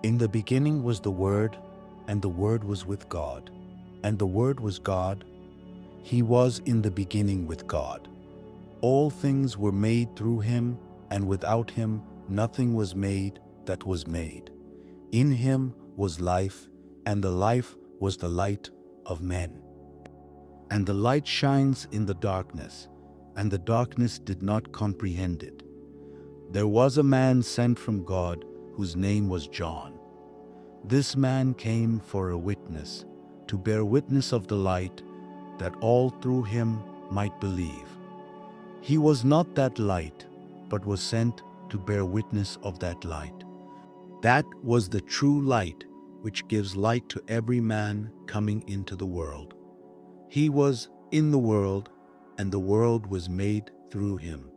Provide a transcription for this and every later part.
In the beginning was the Word, and the Word was with God, and the Word was God. He was in the beginning with God. All things were made through him, and without him nothing was made that was made. In him was life, and the life was the light of men. And the light shines in the darkness, and the darkness did not comprehend it. There was a man sent from God, whose name was John. This man came for a witness, to bear witness of the light, that all through him might believe. He was not that light, but was sent to bear witness of that light. That was the true light, which gives light to every man coming into the world. He was in the world, and the world was made through him,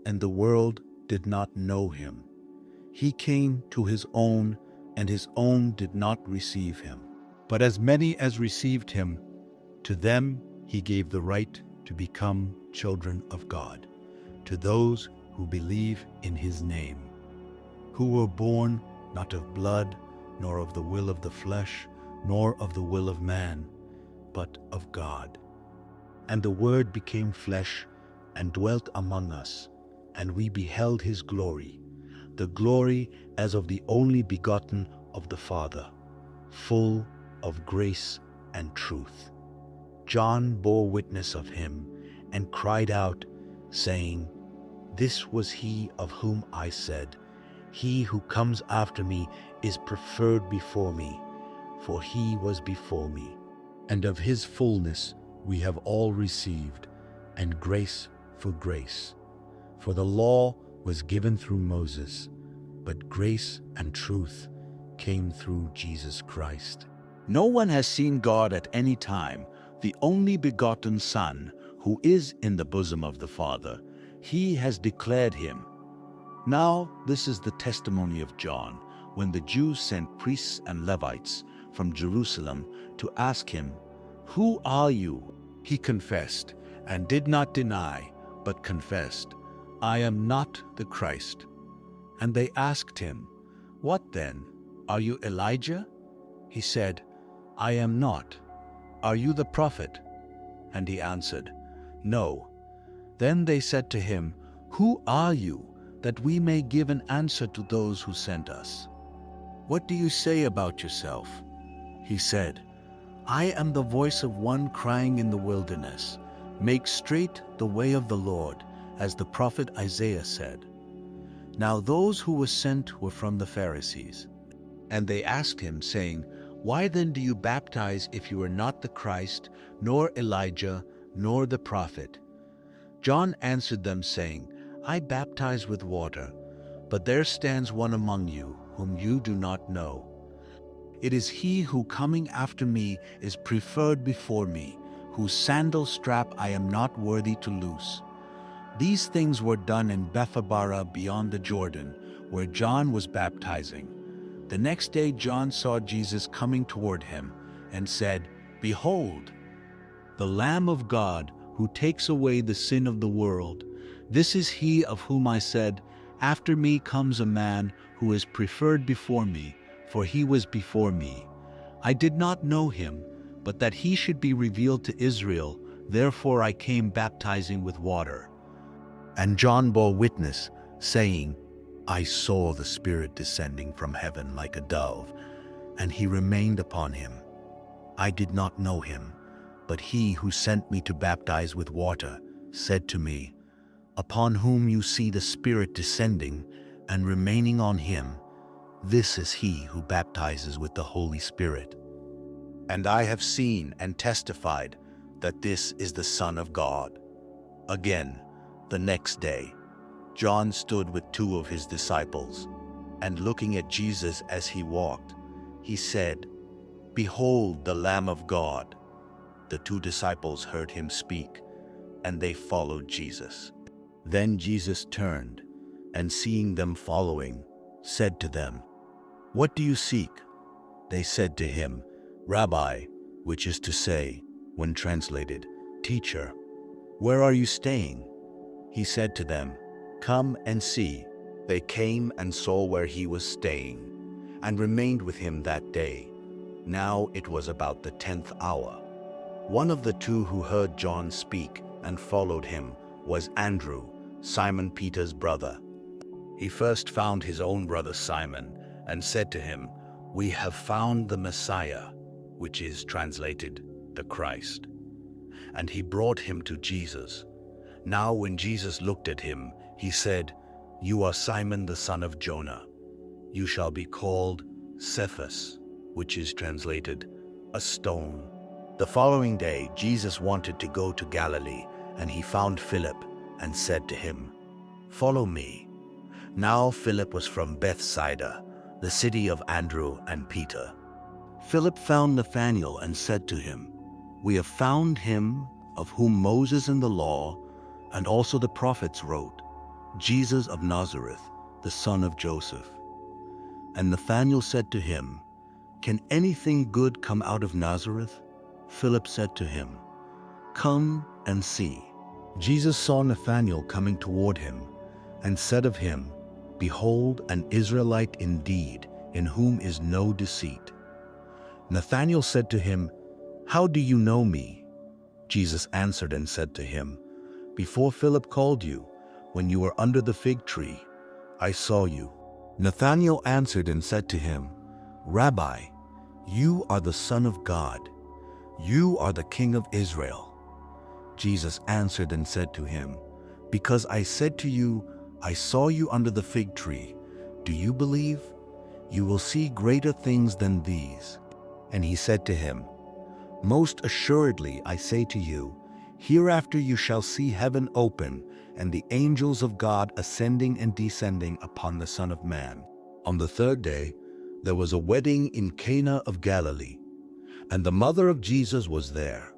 and the world did not know him. He came to his own, and his own did not receive him. But as many as received him, to them he gave the right to become children of God, to those who believe in his name, who were born not of blood, nor of the will of the flesh, nor of the will of man, but of God. And the Word became flesh and dwelt among us, and we beheld his glory, the glory as of the only begotten of the Father, full of grace and truth. John bore witness of him and cried out, saying, This was he of whom I said, He who comes after me is preferred before me, for he was before me. And of his fullness we have all received, and grace for grace. For the law was given through Moses, but grace and truth came through Jesus Christ. No one has seen God at any time. The only begotten Son, who is in the bosom of the Father, he has declared him. Now this is the testimony of John, when the Jews sent priests and Levites from Jerusalem to ask him, Who are you? He confessed, and did not deny, but confessed, I am not the Christ. And they asked him, What then? Are you Elijah? He said, I am not. Are you the prophet? And he answered, No. Then they said to him, Who are you, that we may give an answer to those who sent us? What do you say about yourself? He said, I am the voice of one crying in the wilderness, Make straight the way of the Lord, as the prophet Isaiah said. Now those who were sent were from the Pharisees. And they asked him, saying, Why then do you baptize if you are not the Christ, nor Elijah, nor the prophet? John answered them, saying, I baptize with water, but there stands one among you, whom you do not know. It is he who coming after me is preferred before me, whose sandal strap I am not worthy to loose. These things were done in Bethabara beyond the Jordan, where John was baptizing. The next day John saw Jesus coming toward him, and said, Behold, the Lamb of God, who takes away the sin of the world. This is he of whom I said, After me comes a man who is preferred before me, for he was before me. I did not know him, but that he should be revealed to Israel, therefore I came baptizing with water. And John bore witness, saying, I saw the Spirit descending from heaven like a dove, and he remained upon him. I did not know him, but he who sent me to baptize with water said to me, Upon whom you see the Spirit descending and remaining on him, this is he who baptizes with the Holy Spirit. And I have seen and testified that this is the Son of God. Again, the next day, John stood with 2 of his disciples, and looking at Jesus as he walked, he said, Behold the Lamb of God. The 2 disciples heard him speak, and they followed Jesus. Then Jesus turned, and seeing them following, said to them, What do you seek? They said to him, Rabbi, which is to say, when translated, Teacher, where are you staying? He said to them, Come and see. They came and saw where he was staying. and remained with him that day. Now it was about the 10th hour. One of the two who heard John speak and followed him was Andrew, Simon Peter's brother. He first found his own brother Simon and said to him, "We have found the Messiah," which is translated, the Christ. And he brought him to Jesus. Now when Jesus looked at him, he said, "You are Simon the son of Jonah. You shall be called Cephas," which is translated, a stone. The following day, Jesus wanted to go to Galilee, and he found Philip and said to him, "Follow me." Now Philip was from Bethsaida, the city of Andrew and Peter. Philip found Nathanael and said to him, "We have found him of whom Moses in the law and also the prophets wrote, Jesus of Nazareth, the son of Joseph." And Nathanael said to him, "Can anything good come out of Nazareth?" Philip said to him, "Come and see." Jesus saw Nathanael coming toward him and said of him, "Behold, an Israelite indeed, in whom is no deceit." Nathanael said to him, "How do you know me?" Jesus answered and said to him, "Before Philip called you, when you were under the fig tree, I saw you." Nathanael answered and said to him, "Rabbi, you are the Son of God. You are the King of Israel." Jesus answered and said to him, "Because I said to you, I saw you under the fig tree, do you believe? You will see greater things than these." And he said to him, "Most assuredly I say to you, hereafter you shall see heaven open and the angels of God ascending and descending upon the Son of Man." On the third day, there was a wedding in Cana of Galilee, and the mother of Jesus was there.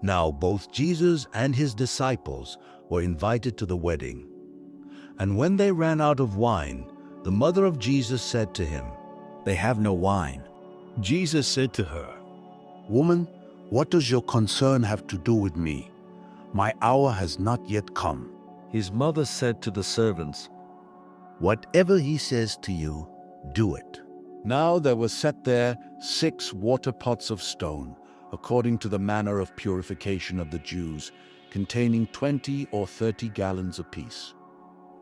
Now both Jesus and his disciples were invited to the wedding. And when they ran out of wine, the mother of Jesus said to him, "They have no wine." Jesus said to her, "Woman, what does your concern have to do with me? My hour has not yet come." His mother said to the servants, "Whatever he says to you, do it." Now there were set there 6 water pots of stone, according to the manner of purification of the Jews, containing 20 or 30 gallons apiece.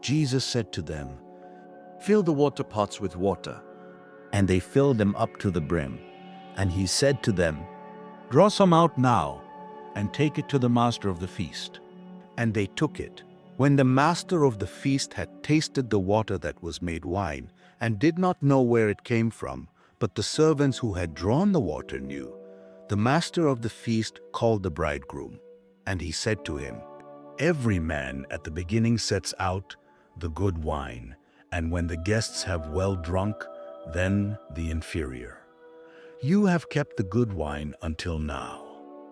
Jesus said to them, "Fill the water pots with water." And they filled them up to the brim. And he said to them, "Draw some out now, and take it to the master of the feast." And they took it. When the master of the feast had tasted the water that was made wine, and did not know where it came from, but the servants who had drawn the water knew, the master of the feast called the bridegroom. And he said to him, "Every man at the beginning sets out the good wine, and when the guests have well drunk, then the inferior. You have kept the good wine until now."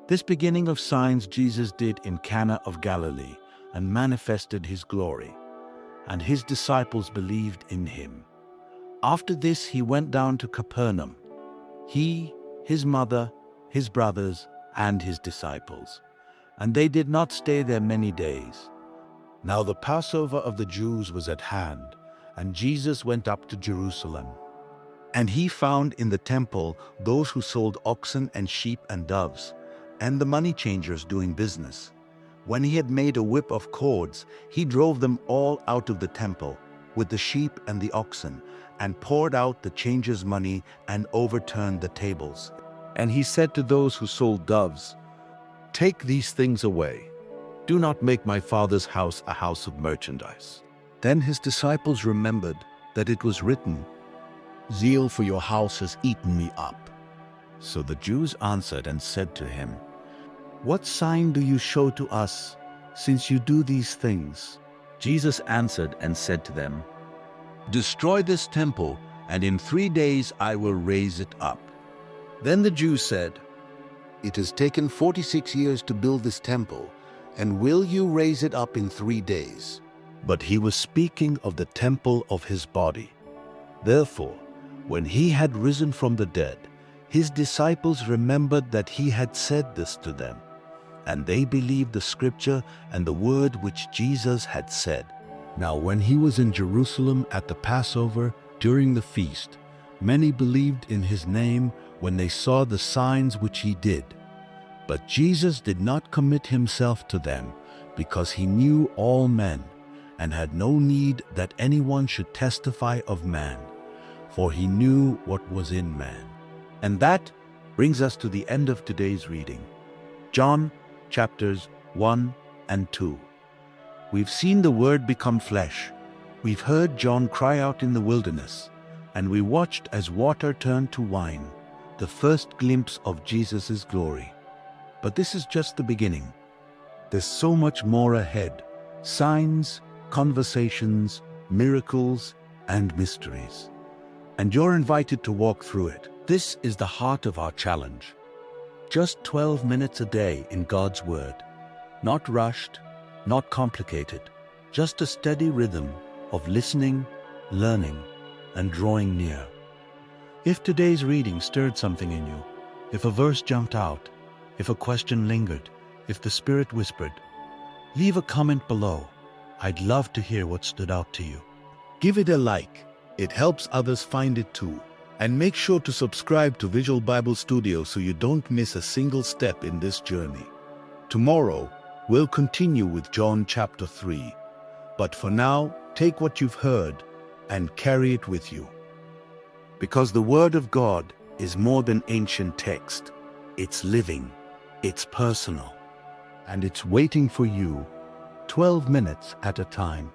This beginning of signs Jesus did in Cana of Galilee, and manifested his glory, and his disciples believed in him. After this he went down to Capernaum, he, his mother, his brothers, and his disciples, and they did not stay there many days. Now the Passover of the Jews was at hand, and Jesus went up to Jerusalem. And he found in the temple those who sold oxen and sheep and doves, and the money changers doing business. When he had made a whip of cords, he drove them all out of the temple, with the sheep and the oxen, and poured out the changers' money and overturned the tables. And he said to those who sold doves, "Take these things away. Do not make my Father's house a house of merchandise." Then his disciples remembered that it was written, "Zeal for your house has eaten me up." So the Jews answered and said to him, "What sign do you show to us, since you do these things?" Jesus answered and said to them, "Destroy this temple, and in 3 days I will raise it up." Then the Jews said, "It has taken 46 years to build this temple, and will you raise it up in 3 days?" But he was speaking of the temple of his body. Therefore, when he had risen from the dead, his disciples remembered that he had said this to them, and they believed the scripture and the word which Jesus had said. Now when he was in Jerusalem at the Passover during the feast, Many believed in his name when they saw the signs which he did. But Jesus did not commit himself to them, because he knew all men, and had no need that anyone should testify of man, for he knew what was in man. And that brings us to the end of today's reading. John chapters 1 and 2. We've seen the Word become flesh. We've heard John cry out in the wilderness, and we watched as water turned to wine, the first glimpse of Jesus' glory. But this is just the beginning. There's so much more ahead: signs, conversations, miracles, and mysteries. And you're invited to walk through it. This is the heart of our challenge. Just 12 minutes a day in God's Word. Not rushed, not complicated, just a steady rhythm of listening, learning, and drawing near. If today's reading stirred something in you, if a verse jumped out, if a question lingered, if the Spirit whispered, leave a comment below. I'd love to hear what stood out to you. Give it a like. It helps others find it too. And make sure to subscribe to Visual Bible Studio so you don't miss a single step in this journey. Tomorrow, we'll continue with John chapter 3. But for now, take what you've heard and carry it with you. Because the Word of God is more than ancient text. It's living, it's personal, and it's waiting for you 12 minutes at a time.